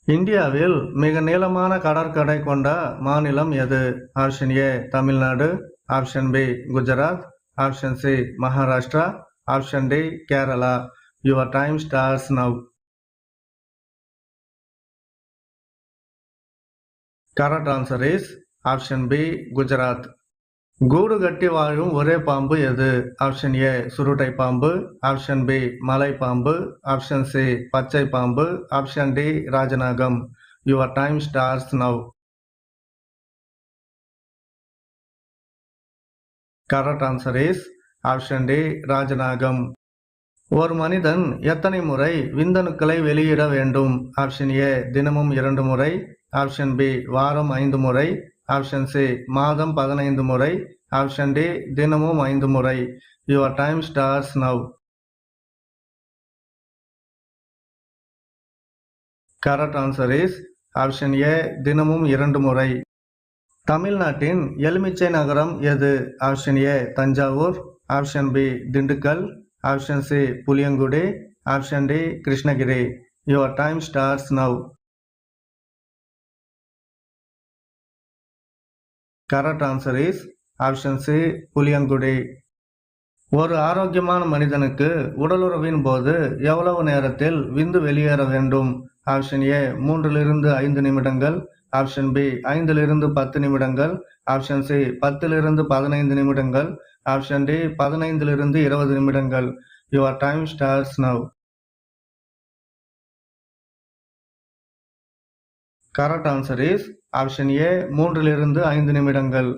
இந்தியாவில் மிக நீளமான கடற்கரை கொண்ட மாநிலம் எது? Option A Tamil Nadu, option B Gujarat, option C Maharashtra, option D Kerala. Your time starts now. Correct answer is option B Gujarat. கூடு கட்டி வாழும் ஒரே பாம்பு எது? ஆப்ஷன் ஏ சுருட்டை பாம்பு, ஆப்ஷன் பி மலை பாம்பு, ஆப்ஷன் சி பச்சை பாம்பு, ஆப்ஷன் டி ராஜநாகம். Your time starts now. Correct answer is option D ராஜநாகம். ஒரு மனிதன் எத்தனை முறை விந்தணுக்களை வெளியிட வேண்டும்? ஆப்ஷன் ஏ தினமும் 2 முறை, ஆப்ஷன் பி வாரம் 5 முறை, ஆப்ஷன் சி மாதம் 15 முறை, ஆப்ஷன் டி தினமும் 5 முறை. Your time starts now. Correct answer is option A தினமும் 2 முறை. தமிழ்நாட்டின் எலுமிச்சை நகரம் எது? Option A Thanjavur, option B Dindigul, option C Puliyangudi, option D Krishnagiri. Your time starts now. Correct answer is option C Puliyangudi. ஒரு ஆரோக்கியமான மனிதனுக்கு உடலுறவின் போது எவ்வளவு நேரத்தில் விந்து வெளியேற வேண்டும்? ஆப்ஷன் ஏ 3 to 5 நிமிடங்கள், ஆப்ஷன் பி 5 to 10 நிமிடங்கள், ஆப்ஷன் சி 10 to 15 நிமிடங்கள், ஆப்ஷன் டி 15 to 20 நிமிடங்கள். Your time starts now. Correct answer is option A 3 to 5 நிமிடங்கள்.